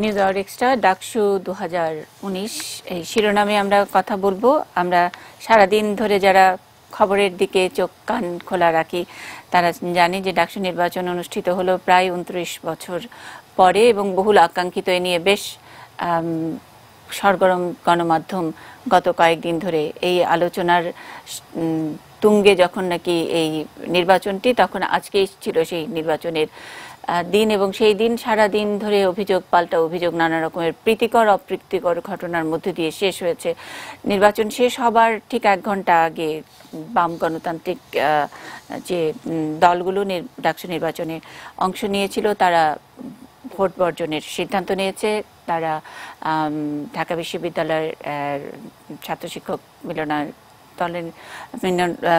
News hour extra DUCSU 2019 এই শিরোনামে আমরা কথা বলবো। আমরা সারাদিন ধরে যারা খবরের দিকে চোখ কান খোলা রাখি তারা জানি যে ডাকসু নির্বাচন অনুষ্ঠিত হলো প্রায় 29 বছর পরে এবং বহুল আকাঙ্ক্ষিত এ নিয়ে বেশ সরগরম গণমাধ্যম গত কয়েকদিন ধরে এই আলোচনার তুঙ্গে যখন নাকি এই নির্বাচনটি, তখন আজকেই ছিল সেই নির্বাচনের দিন এবং সেই দিন সারা দিন ধরে অভিযোগ পাল্টা অভিযোগ, নানা রকমের প্রীতিকর অপ্রীতিকর ঘটনার মধ্যে দিয়ে শেষ হয়েছে। নির্বাচন শেষ হবার ঠিক 1 ঘন্টা আগে বাম গণতান্ত্রিক যে দলগুলো ডাকসু নির্বাচনে অংশ নিয়েছিল তারা ভোট বর্জনের সিদ্ধান্ত নিয়েছে। তারা ঢাকা বিশ্ববিদ্যালয়ের ছাত্র শিক্ষক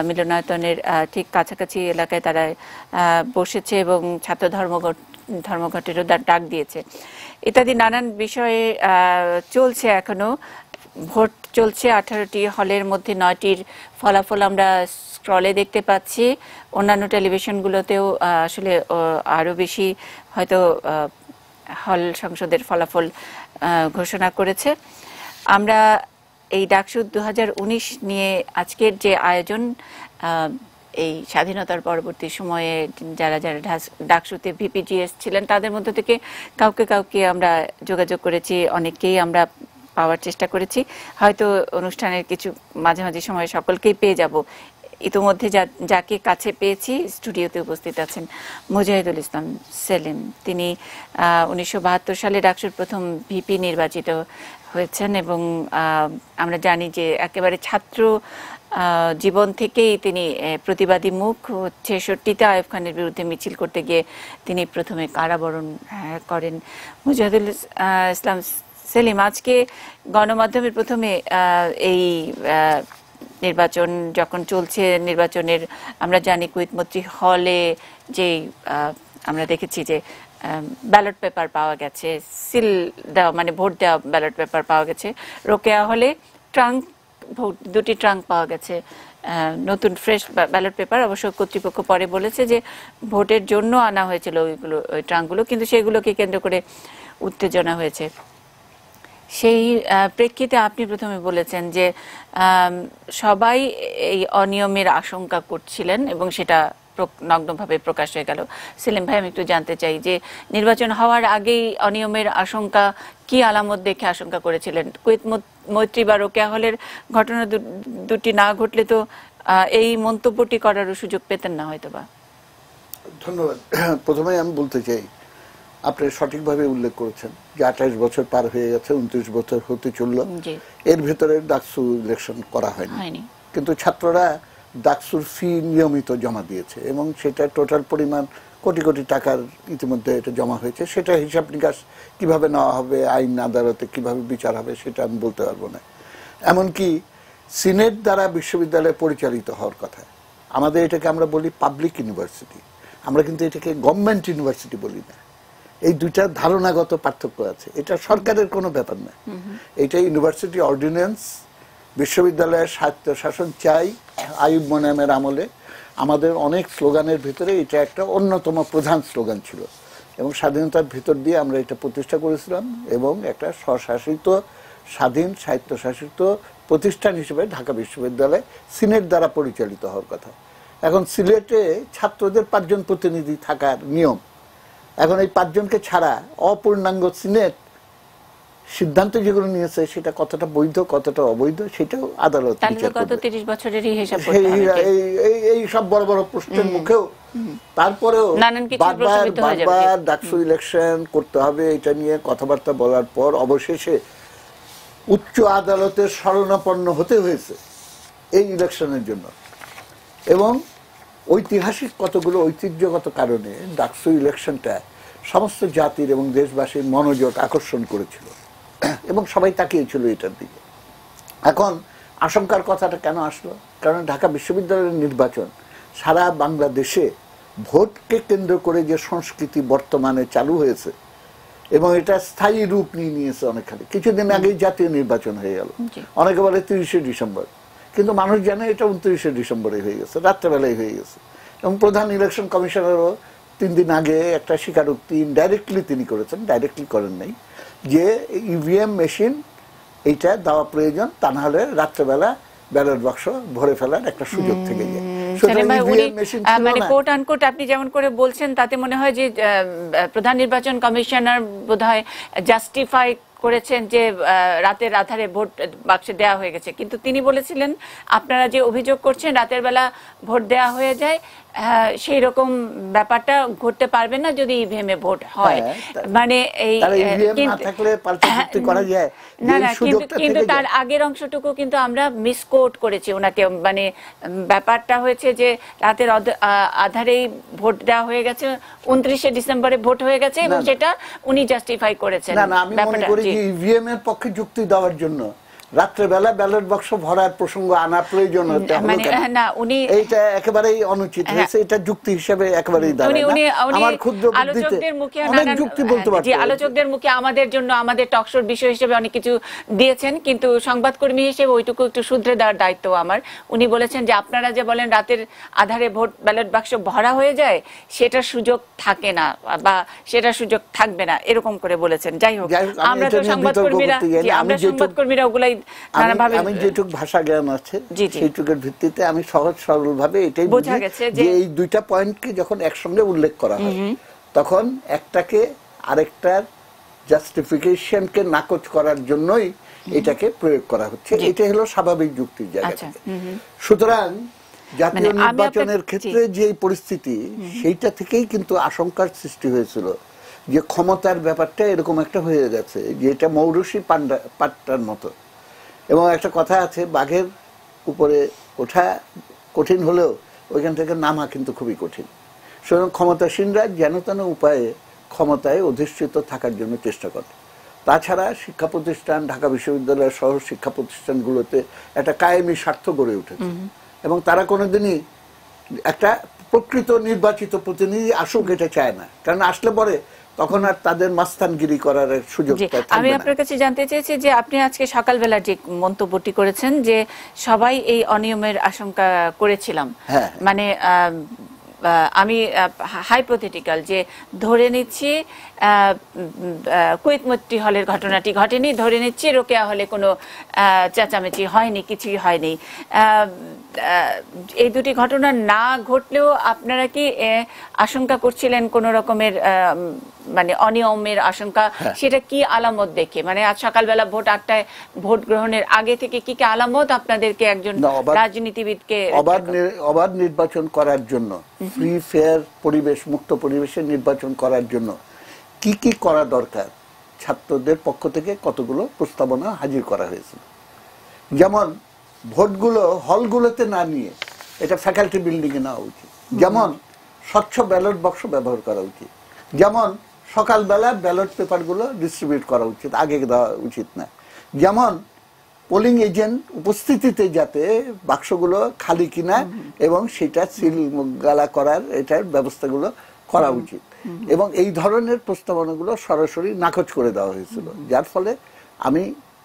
মিলনায়তনের ঠিক কাছাকাছি এলাকায় তারা বসেছে এবং ছাত্র ধর্মঘটেরও ডাক দিয়েছে। ইত্যাদি নানান বিষয়ে চলছে। এখনো ভোট চলছে 18টি হলের মধ্যে 9টির ফলাফল আমরা স্ক্রলে দেখতে পাচ্ছি। অন্যান্য টেলিভিশনগুলোতেও আসলে আরো বেশি হয়তো হল সংসদের ফলাফল ঘোষণা করেছে। আমরা এই ডাকসু 2019 নিয়ে আজকের যে আয়োজন, এই স্বাধীনতার পরবর্তী সময়ে যারা যারা ডাকসুতে ভিপিজিএস ছিলেন তাদের মধ্যে থেকে কাউকে আমরা যোগাযোগ করেছি, অনেককেই আমরা পাওয়ার চেষ্টা করেছি। হয়তো অনুষ্ঠানের কিছু মাঝে সময় সকলকেই পেয়ে যাব। ইতিমধ্যে যাকে কাছে পেয়েছি স্টুডিওতে উপস্থিত আছেন মুজাহিদুল ইসলাম সেলিম। তিনি 1972 সালে ডাকসুর প্রথম ভিপি নির্বাচিত হয়েছেন এবং আমরা জানি যে একেবারে ছাত্র জীবন থেকেই তিনি প্রতিবাদী মুখ। 66তে আইয়ুব খানের বিরুদ্ধে মিছিল করতে গিয়ে তিনি প্রথমে কারাবরণ করেন। মুজাহিদুল ইসলাম সেলিম, আজকে গণমাধ্যমের প্রথমে এই নির্বাচন যখন চলছে, নির্বাচনের আমরা জানি কুইতমৈত্রী হলে যে আমরা দেখেছি যে ব্যালট পেপার পাওয়া গেছে, সিল দেওয়া মানে ভোট দেওয়া ব্যালট পেপার পাওয়া গেছে। রোকেয়া হলে দুটি ট্রাঙ্ক পাওয়া গেছে, নতুন ফ্রেশ ব্যালট পেপার। অবশ্য কর্তৃপক্ষ পরে বলেছে যে ভোটের জন্য আনা হয়েছিল ওই ট্রাঙ্কগুলো, কিন্তু সেগুলোকে কেন্দ্র করে উত্তেজনা হয়েছে। সেই প্রেক্ষিতে আপনি প্রথমে বলেছেন যে সবাই এই অনিয়মের আশঙ্কা করছিলেন এবং সেটা নগ্নভাবে প্রকাশ হয়ে গেল। সেলিম ভাই, আমি একটু জানতে চাই যে নির্বাচন হওয়ার আগেই অনিয়মের আশঙ্কা কি আলামত দেখে আশঙ্কা করেছিলেন? কুইতমৈত্রী বা রোকেয়া হলের ঘটনা দুটি না ঘটলে তো এই মন্তব্যটি করারও সুযোগ পেতেন না হয়তো বা। ধন্যবাদ। প্রথমে আমি বলতে চাই, আপনি সঠিকভাবে উল্লেখ করেছেন যে 28 বছর পার হয়ে গেছে, 29 বছর হতে চলল। এর ভেতরে ডাকসু ইলেকশন করা হয়নি, কিন্তু ছাত্ররা ডাকসুর ফি নিয়মিত জমা দিয়েছে এবং সেটা টোটাল পরিমাণ কোটি কোটি টাকার ইতিমধ্যে এটা জমা হয়েছে। সেটা হিসাব নিকাশ কিভাবে নেওয়া হবে, আইন আদালতে কিভাবে বিচার হবে সেটা আমি বলতে পারবো না। এমনকি সিনেট দ্বারা বিশ্ববিদ্যালয় পরিচালিত হওয়ার কথা। আমাদের এটাকে আমরা বলি পাবলিক ইউনিভার্সিটি, আমরা কিন্তু এটাকে গভর্নমেন্ট ইউনিভার্সিটি বলি না। এই দুইটা ধারণাগত পার্থক্য আছে। এটা সরকারের কোনো ব্যাপার না, এটা ইউনিভার্সিটি অর্ডিন্যান্স। বিশ্ববিদ্যালয়ের স্বায়ত্তশাসন চাই। আইয়ুব মোনায়েমের আমলে আমাদের অনেক স্লোগানের ভিতরে এটা একটা অন্যতম প্রধান স্লোগান ছিল এবং স্বাধীনতার ভিতর দিয়ে আমরা এটা প্রতিষ্ঠা করেছিলাম এবং একটা স্বশাসিত স্বাধীন স্বায়ত্তশাসিত প্রতিষ্ঠান হিসেবে ঢাকা বিশ্ববিদ্যালয় সিনেট দ্বারা পরিচালিত হওয়ার কথা। এখন সিলেটে ছাত্রদের 5 জন প্রতিনিধি থাকার নিয়ম। এখন এই 5 জনকে ছাড়া অপূর্ণাঙ্গ সিনেট সিদ্ধান্ত যেগুলো নিয়েছে সেটা কতটা বৈধ কতটা অবৈধ সেটাও আদালত এই সব বড় বড় প্রশ্নের মুখেও তারপরেও বারবার ডাকসু ইলেকশন করতে হবে এটা নিয়ে কথাবার্তা বলার পর অবশেষে উচ্চ আদালতের শরণাপন্ন হতে হয়েছে এই ইলেকশনের জন্য। এবং ঐতিহাসিক কতগুলো ঐতিহ্যগত কারণে ডাকসু ইলেকশনটা সমস্ত জাতির এবং দেশবাসীর মনোযোগ আকর্ষণ করেছিল এবং সবাই তাকিয়েছিল এটার দিকে। এখন আশঙ্কার কথাটা কেন আসলো? কারণ ঢাকা বিশ্ববিদ্যালয়ের নির্বাচন সারা বাংলাদেশে ভোটকে কেন্দ্র করে যে সংস্কৃতি বর্তমানে চালু হয়েছে এবং এটা স্থায়ী রূপ নিয়েছে অনেকখানি। কিছুদিন আগেই জাতীয় নির্বাচন হয়ে গেল, অনেকে বলে 30শে ডিসেম্বর, কিন্তু মানুষ জানে এটা 29শে ডিসেম্বরে হয়ে গেছে, রাত্রেবেলায় হয়ে গেছে। এবং প্রধান ইলেকশন কমিশনারও 3 দিন আগে একটা স্বীকারোক্তি ইনডাইরেক্টলি তিনি করেছেন, ডাইরেক্টলি করেন নাই, যে ইভিএম মেশিন এইটা দেওয়া প্রয়োজন, তা না হলে রাত্রেবেলা ব্যালট বাক্স ভরে ফেলার একটা সুযোগ থেকে যায়। মানে কোট আনকোট আপনি যেমন করে বলছেন তাতে মনে হয় যে প্রধান নির্বাচন কমিশনার বোধহয় জাস্টিফাই করেছেন যে রাতের আধারে ভোট বাক্সে দেওয়া হয়ে গেছে, কিন্তু তিনি বলেছিলেন আপনারা যে অভিযোগ করছেন রাতের বেলা ভোট দেওয়া হয়ে যায়, সেই রকম ব্যাপারটা ঘটতে পারবে না যদি ইভিএমে ভোট হয়। মানে এই না না, কিন্তু তার আগের অংশটুকু কিন্তু আমরা মিসকোট করেছি ওনাকে। মানে ব্যাপারটা হয়েছে যে রাতের আধারেই ভোট দেওয়া হয়ে গেছে, 29শে ডিসেম্বরে ভোট হয়ে গেছে এবং সেটা উনি জাস্টিফাই করেছেন। না না, আমি মনে করি যে ইভিএম এর পক্ষে যুক্তি দেওয়ার জন্য রাত্রেবেলা ব্যালট বাক্স ভরার প্রসঙ্গ আনা প্রয়োজন হতে হবে না, উনি এইটা একেবারেই অনুচিত হয়েছে, এটা যুক্তি হিসেবে একেবারেই দাঁড়ায় না। আমার ক্ষুদ্র বুদ্ধিতে অনেক যুক্তি বলতে পারছি। জি, আলোচকদের মুখে আমাদের জন্য আমাদের টকশোর বিষয় হিসেবে অনেক কিছু দিয়েছেন, কিন্তু সংবাদকর্মী হিসেবে ওইটুকু একটু শুধরে দেওয়ার দায়িত্ব আমার। উনি বলেছেন যে আপনারা যে বলেন রাতের আধারে ভোট ব্যালট বাক্স ভরা হয়ে যায়, সেটা সুযোগ থাকে না বা সেটা সুযোগ থাকবে না, এরকম করে বলেছেন। যাই হোক, আমরা তো সংবাদকর্মীরা ওগুলাই আমি যেটুক ভাষা জ্ঞান আছে সেইটুকের ভিত্তিতে আমি সহজ সরল ভাবে এটাই বুঝি যে এই দুইটা পয়েন্টকে যখন একসঙ্গে উল্লেখ করা হয় তখন একটাকে আরেকটার জাস্টিফিকেশনকে নাকচ করার জন্যই এটাকে প্রয়োগ করা হচ্ছে। এটা হলো স্বাভাবিক যুক্তির জায়গা থেকে। সুতরাং জাতীয় নির্বাচনের ক্ষেত্রে যে পরিস্থিতি, সেইটা থেকেই কিন্তু আশঙ্কার সৃষ্টি হয়েছিল যে ক্ষমতার ব্যাপারটা এরকম একটা হয়ে গেছে যে এটা মৌরসি পাট্টার মতো। এবং একটা কথা আছে, বাঘের উপরে ওঠা কঠিন হলেও ওইখান থেকে নামা কিন্তু খুবই কঠিন। সুতরাং ক্ষমতাসীনরা যেন তেন উপায়ে ক্ষমতায় অধিষ্ঠিত থাকার জন্য চেষ্টা করে। তাছাড়া শিক্ষা প্রতিষ্ঠান, ঢাকা বিশ্ববিদ্যালয় সহ শিক্ষা প্রতিষ্ঠানগুলোতে একটা কায়েমি স্বার্থ গড়ে উঠেছে এবং তারা কোনোদিনই একটা প্রকৃত নির্বাচিত প্রতিনিধি আসুক এটা চায় না, কারণ আসলে পরে তখন আর তাদের মাস্তানগিরি করার সুযোগ থাকবে না। আমি আপনার কাছে জানতে চেয়েছি যে আপনি আজকে সকালবেলা যে মন্তব্যটি করেছেন যে সবাই এই অনিয়মের আশঙ্কা করেছিলাম, মানে আমি হাইপোথেটিক্যাল যে ধরে নিচ্ছি কুয়েত মৈত্রী হলের ঘটনাটি ঘটেনি, ধরে নিচ্ছি রোকেয়া হলে কোনো চেঁচামেচি হয়নি, কিছুই হয়নি, এই দুটি ঘটনা না ঘটলেও আপনারা কি আশঙ্কা করছিলেন কোন রকমের মানে অনিয়মের আশঙ্কা? সেটা কি আলামত দেখে? মানে আজ সকালবেলা ভোট 8টায় ভোট গ্রহণের আগে থেকে কি কি আলামত আপনাদেরকে একজন রাজনীতিবিদকে অবাধ নির্বাচন করার জন্য, ফ্রি ফেয়ার পরিবেশ, মুক্ত পরিবেশে নির্বাচন করার জন্য কি কি করা দরকার ছাত্রদের পক্ষ থেকে কতগুলো প্রস্তাবনা হাজির করা হয়েছিল। যেমন ভোটগুলো হলগুলোতে না নিয়ে এটা ফ্যাকাল্টি বিল্ডিং এ নেওয়া উচিত, যেমন স্বচ্ছ ব্যালট বাক্স ব্যবহার করা উচিত, যেমন সকালবেলা ব্যালট পেপারগুলো ডিস্ট্রিবিউট করা উচিত, আগে দেওয়া উচিত না, যেমন পোলিং এজেন্ট উপস্থিতিতে যাতে বাক্সগুলো খালি কিনা এবং সেটা সিল গালা করার এটার ব্যবস্থাগুলো করা উচিত। এবং এই ধরনের প্রস্তাবনাগুলো সরাসরি নাকচ করে দেওয়া হয়েছিল, যার ফলে আমি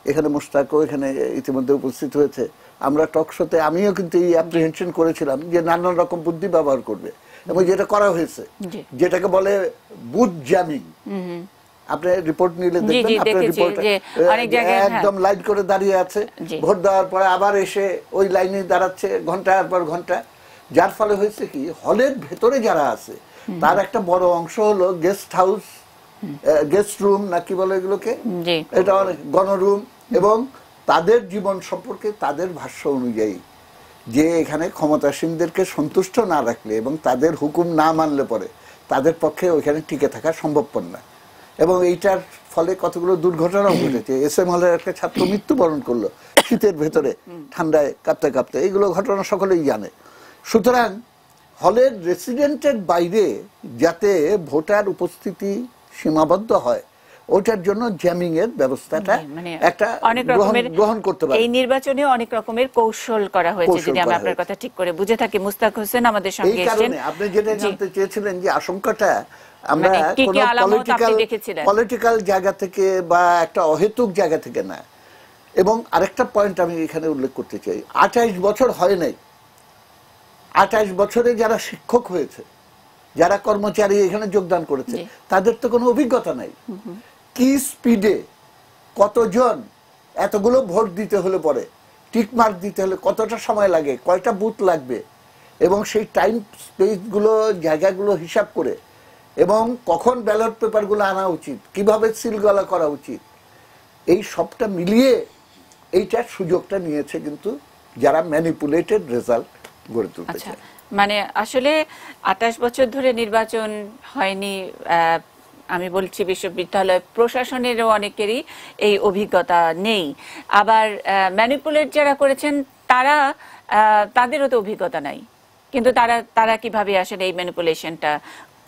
এখানে মুশতাকও এখানে ইতিমধ্যে উপস্থিত হয়েছে, আমরা টক শোতে আমিও কিন্তু এই অ্যাপ্রিহেনশন করেছিলাম যে নানান রকম বুদ্ধি ব্যবহার করবে এবং যেটা করা হয়েছে, যেটাকে বলে বুথ জ্যামিং। আপনি রিপোর্ট নিলে দেখবেন আপনার রিপোর্ট একদম লাইন করে দাঁড়িয়ে আছে, ভোট দেওয়ার পরে আবার এসে ওই লাইনে দাঁড়াচ্ছে ঘন্টার পর ঘন্টা, যার ফলে হয়েছে কি হলের ভেতরে যারা আছে তার একটা বড় অংশ হলো গেস্ট হাউস, গেস্ট রুম না কি বলে এগুলোকে, এটা অনেক গণরুম, এবং তাদের জীবন সম্পর্কে তাদের ভাষ্য অনুযায়ী যে এখানে ক্ষমতাসীনদেরকে সন্তুষ্ট না রাখলে এবং তাদের হুকুম না মানলে পরে তাদের পক্ষে ওইখানে টিকে থাকা সম্ভবপর না। এবং এইটার ফলে কতগুলো দুর্ঘটনাও ঘটেছে। এসএম হলের একটা ছাত্র মৃত্যুবরণ করলো শীতের ভেতরে, ঠান্ডায় কাঁপতে কাঁপতে, এইগুলো ঘটনা সকলেই জানে। সুতরাং হলের রেসিডেন্টের বাইরে যাতে ভোটার উপস্থিতি সীমাবদ্ধ হয় ওটার জন্য জ্যামিং এর ব্যবস্থাটা একটা গ্রহণ করতে পারে। এই নির্বাচনে অনেক রকমের কৌশল করা হয়েছে, যদি আমি আপনার কথা ঠিক করে বুঝে থাকি। মুস্তাক হোসেন আমাদের সঙ্গে এসেছেন। আপনি যেটা জানতে চেয়েছিলেন যে আশঙ্কাটা আমরা পলিটিক্যাল জায়গা থেকে বা একটা অহেতুক জায়গা থেকে না। এবং আরেকটা পয়েন্ট আমি এখানে উল্লেখ করতে চাই, 28 বছর হয় নাই, 28 বছরে যারা শিক্ষক হয়েছে, যারা কর্মচারী এখানে যোগদান করেছে, তাদের তো কোনো অভিজ্ঞতা নাই। কি স্পিডে কতজন এতগুলো ভোট দিতে হলে পরে টিক মার্ক দিতে হলে কতটা সময় লাগে, কয়টা বুথ লাগবে, এবং সেই টাইম স্পেসগুলো জায়গাগুলো হিসাব করে, এবং কখন ব্যালট পেপারগুলো আনা উচিত, কিভাবে সিলগলা করা উচিত, এই সবটা মিলিয়ে এইটার সুযোগটা নিয়েছে কিন্তু যারা ম্যানিপুলেটেড রেজাল্ট গড়ে তুলতে চায়। মানে আসলে 28 বছর ধরে নির্বাচন হয়নি, আমি বলছি বিশ্ববিদ্যালয় প্রশাসনেরও অনেকেরই এই অভিজ্ঞতা নেই। আবার ম্যানিপুলেট যারা করেছেন তাদেরও তো অভিজ্ঞতা নাই, কিন্তু তারা কিভাবে আসলে এই ম্যানিপুলেশনটা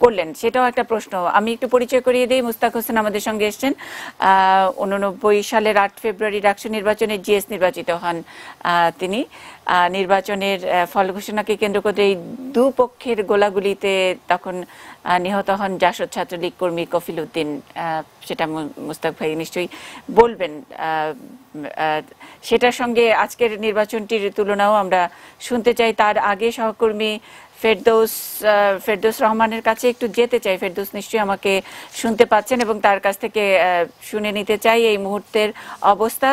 করলেন সেটাও একটা প্রশ্ন। আমি একটু পরিচয় করিয়ে দিই, মুস্তাক হোসেন আমাদের সঙ্গে এসেছেন। 89 সালের 8 ফেব্রুয়ারি ডাকসু নির্বাচনে জিএস নির্বাচিত হন তিনি। নির্বাচনের ফল ঘোষণাকে কেন্দ্র করে এই দুপক্ষের গোলাগুলিতে তখন নিহত হন জাসদ ছাত্রলীগ কর্মী কফিল উদ্দিন, সেটা মুস্তাক ভাই নিশ্চয়ই বলবেন। সেটার সঙ্গে আজকের নির্বাচনটির তুলনাও আমরা শুনতে চাই। তার আগে সহকর্মী ফেরদৌস রহমানের কাছে একটু যেতে চাই। ফেরদৌস নিশ্চয়ই আমাকে শুনতে পাচ্ছেন এবং তার কাছ থেকে শুনে নিতে চাই এই মুহূর্তের অবস্থা।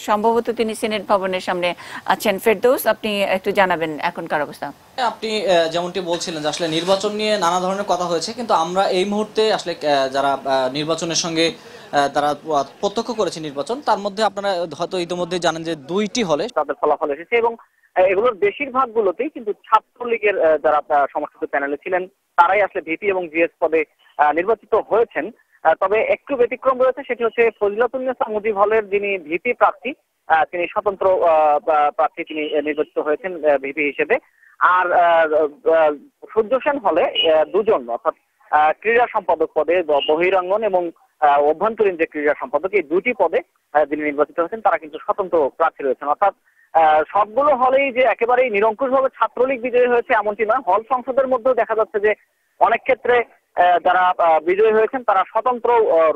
সম্ভবত তিনি সিনেট ভবনের সামনে আছেন। ফেরদৌস, আপনি একটু জানাবেন এখনকার অবস্থা। আপনি যেমনটি বলছিলেন যে আসলে নির্বাচন নিয়ে নানা ধরনের কথা হয়েছে, কিন্তু আমরা এই মুহূর্তে আসলে যারা নির্বাচনের সঙ্গে তারা প্রত্যক্ষ করেছে নির্বাচন, তার মধ্যে আপনারা হয়তো ইতিমধ্যে জানেন যে 2টি হলে তাদের ফলাফল এসেছে এবং এগুলোর বেশিরভাগ গুলোতেই কিন্তু ছাত্রলীগের যারা সমর্থিত প্যানেলে ছিলেন তারাই আসলে ভিপি এবং জিএস পদে নির্বাচিত হয়েছেন। তবে একটু ব্যতিক্রম রয়েছে, সেটি হচ্ছে ফজিলাতুন্নেসা মুজিব হলের যিনি ভিপি প্রার্থী, তিনি স্বতন্ত্র প্রার্থী, তিনি নির্বাচিত হয়েছেন ভিপি হিসেবে। আর সূর্য সেন হলে দুজন, অর্থাৎ ক্রীড়া সম্পাদক পদে, বহিরাঙ্গন এবং অভ্যন্তরীণ যে ক্রীড়া সম্পাদক, এই দুটি পদে যিনি নির্বাচিত হয়েছেন তারা কিন্তু স্বতন্ত্র প্রার্থী রয়েছেন। অর্থাৎ সবগুলো হলেই যে একেবারেই নিরঙ্কুশ ভাবে ছাত্রলীগ বিজয়ী হয়েছে এমনটি নয়। হল সংসদের মধ্যেও দেখা যাচ্ছে যে অনেক ক্ষেত্রে যারা বিজয়ী হয়েছেন তারা স্বতন্ত্র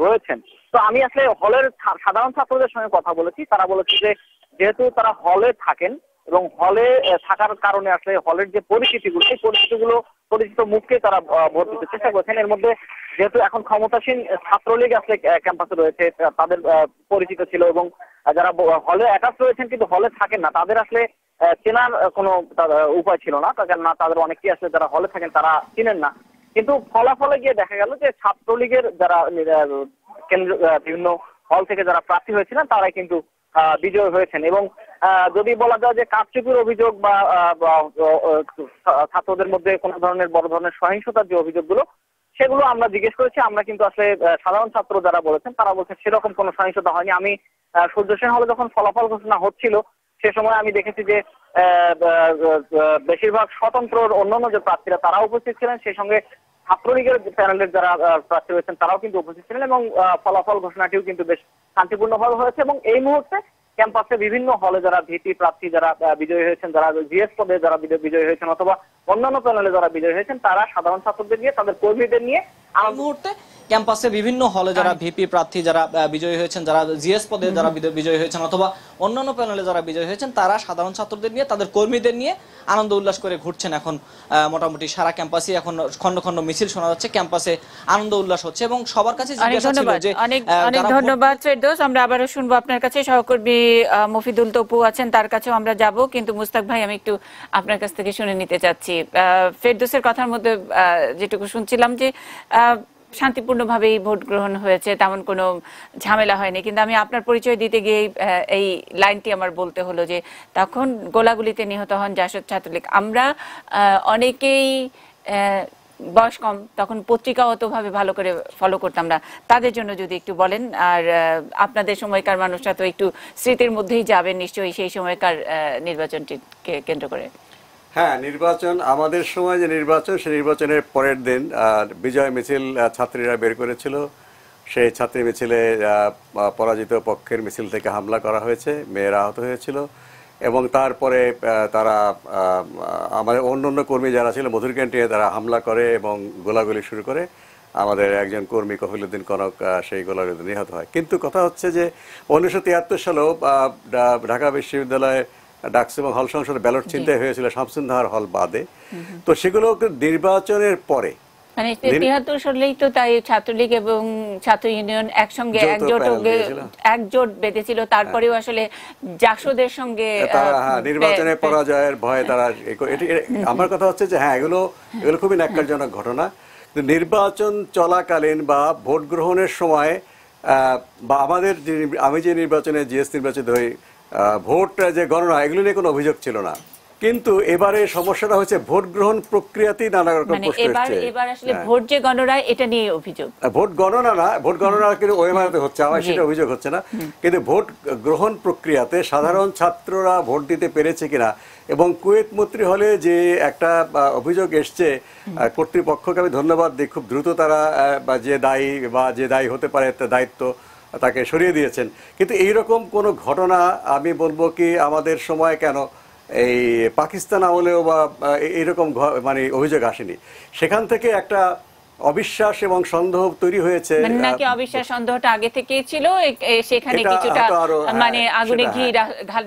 রয়েছেন। তো আমি আসলে হলের সাধারণ ছাত্রদের সঙ্গে কথা বলেছি, তারা বলেছে যে যেহেতু তারা হলে থাকেন এবং হলে থাকার কারণে আসলে হলের যে পরিচিতিগুলো, সেই পরিচিত মুখকে তারা ভোট দিতে চেষ্টা করেছেন। এর মধ্যে যেহেতু এখন ক্ষমতাসীন ছাত্রলীগ আসলে ক্যাম্পাসে রয়েছে, তাদের পরিচিত ছিল, এবং যারা হলে অ্যাটাচ রয়েছেন কিন্তু হলে থাকেন না, তাদের আসলে চেনার কোনো উপায় ছিল না, তাদের অনেকেই আসলে যারা হলে থাকেন তারা চিনেন না। কিন্তু ফলাফলে গিয়ে দেখা গেল যে ছাত্রলীগের যারা কেন্দ্র বিভিন্ন হল থেকে যারা প্রার্থী হয়েছিলেন তারাই কিন্তু বিজয় হয়েছেন। এবং যদি বলা যায় যে কারচুপির অভিযোগ বা ছাত্রদের মধ্যে কোনো ধরনের বড় ধরনের সহিংসতার যে অভিযোগগুলো, সেগুলো আমরা জিজ্ঞেস করেছি। আমরা কিন্তু আসলে সাধারণ ছাত্র যারা বলেছেন তারা বলছেন সেরকম কোনো সহিংসতা হয়নি। আমি সূর্য সেন হলে যখন ফলাফল ঘোষণা হচ্ছিল সে সময় আমি দেখেছি যে বেশিরভাগ স্বতন্ত্র অন্যান্য যে প্রার্থীরা তারাও উপস্থিত ছিলেন, সেই সঙ্গে ছাত্রলীগের প্যানেলের যারা প্রার্থী রয়েছেন তারাও কিন্তু উপস্থিত ছিলেন, এবং ফলাফল ঘোষণাটিও কিন্তু বেশ শান্তিপূর্ণভাবে হয়েছে। এবং এই মুহূর্তে ক্যাম্পাসে বিভিন্ন হলে যারা ভিপি প্রার্থী যারা বিজয়ী হয়েছেন, যারা জিএস পদে যারা বিজয়ী হয়েছেন অথবা অন্যান্য প্যানেলে যারা বিজয়ী হয়েছেন, তারা সাধারণ ছাত্রদের নিয়ে, তাদের কর্মীদের নিয়ে এই মুহূর্তে ক্যাম্পাসে বিভিন্ন হলে যারা ভিপি প্রার্থী যারা বিজয়ী হয়েছেন, যারা জিএস পদে যারা বিজয়ী হয়েছেন অথবা অন্যান্য প্যানেলে যারা বিজয়ী হয়েছেন, তারা সাধারণ ছাত্রদের নিয়ে, তাদের কর্মীদের নিয়ে আনন্দ উল্লাস করে ঘুরছেন। এখন মোটামুটি সারা ক্যাম্পাসে এখন খন্ড খন্ড মিছিল শোনা যাচ্ছে, ক্যাম্পাসে আনন্দ উল্লাস হচ্ছে এবং সবার কাছে জিজ্ঞাসা ছিল যে অনেক ধন্যবাদ ফেরদৌস। আমরা আবারও শুনবো আপনার কাছে। সহকর্মী মফিদুল তপু আছেন, তার কাছেও আমরা যাব, কিন্তু মুস্তাক ভাই আমি একটু আপনার কাছ থেকে শুনে নিতে চাচ্ছি। ফেরদৌসের কথার মধ্যে যেটুকু শুনছিলাম যে শান্তিপূর্ণভাবেই ভোট গ্রহণ হয়েছে, তেমন কোনো ঝামেলা হয়নি, কিন্তু আমি আপনার পরিচয় দিতে গিয়ে এই লাইনটি আমার বলতে হলো যে তখন গোলাগুলিতে নিহত হন জাসদ ছাত্রলীগ। আমরা অনেকেই বয়স কম, তখন পত্রিকা অতভাবে ভালো করে ফলো করতাম না, তাদের জন্য যদি একটু বলেন। আর আপনাদের সময়কার মানুষরা তো একটু স্মৃতির মধ্যেই যাবেন নিশ্চয়ই সেই সময়কার নির্বাচনটিকে কেন্দ্র করে। হ্যাঁ, নির্বাচন, আমাদের সময় যে নির্বাচন, সেই নির্বাচনের পরের দিন বিজয় মিছিল ছাত্রীরা বের করেছিল। সেই ছাত্রী মিছিলে পরাজিত পক্ষের মিছিল থেকে হামলা করা হয়েছে, মেয়েরা আহত হয়েছিল, এবং তারপরে তারা আমাদের অন্যান্য কর্মী যারা ছিল মধুর ক্যান্টিনে তারা হামলা করে এবং গোলাগুলি শুরু করে। আমাদের একজন কর্মী কফিল উদ্দিন কনক সেই গোলাগুলিতে নিহত হয়। কিন্তু কথা হচ্ছে যে 1973 সালেও ঢাকা বিশ্ববিদ্যালয়ে ডাকসু এবং হল সংসদে ব্যালট ছিনতাই হয়েছিল শামসুন্নাহার হল বাদে। তো সেগুলো নির্বাচনের পরে মানে ৭৩ সালেই তো তাই ছাত্রলীগ এবং ছাত্র ইউনিয়ন একসঙ্গে একজোট বেঁধেছিল, তারপরেও আসলে জাসদের সঙ্গে নির্বাচনে পরাজয়ের ভয়ে তারা, আমার কথা হচ্ছে যে হ্যাঁ এগুলো খুবই ন্যাক্কারজনক ঘটনা। নির্বাচন চলাকালীন বা ভোট গ্রহণের সময় বা আমি যে নির্বাচনে জিএস নির্বাচিত হই, ভোট যে গণনা এগুলো নিয়ে কোনো অভিযোগ ছিল না, কিন্তু এবারে সমস্যাটা হচ্ছে ভোট গ্রহণ প্রক্রিয়াতেই নানা রকম প্রশ্ন এসেছে। এবার আসলে ভোট যে গণনা এটা নিয়ে অভিযোগ, ভোট গণনা না, ভোট গণনা কিন্তু ওয়েমারাতে হচ্ছে, আমার সেটা অভিযোগ হচ্ছে না, কিন্তু ভোট গ্রহণ প্রক্রিয়াতে সাধারণ ছাত্ররা ভোট দিতে পেরেছে কিনা, এবং কুয়েত মৈত্রী হলে যে একটা অভিযোগ এসছে, কর্তৃপক্ষকে আমি ধন্যবাদ দিই, খুব দ্রুত তারা যে দায়ী হতে পারে দায়িত্ব তাকে সরিয়ে দিয়েছেন। কিন্তু এইরকম কোনো ঘটনা আমি বলবো কি আমাদের সময় কেন এই পাকিস্তান আমলেও বা এইরকম মানে অভিযোগ আসেনি। সেখান থেকে একটা অবিশ্বাস এবং সন্দেহ তৈরি হয়েছে। নাকি অবিশ্বাস সন্দেহটা আগে থেকেই ছিল, সেখানে কিছুটা মানে আগুনে ঘি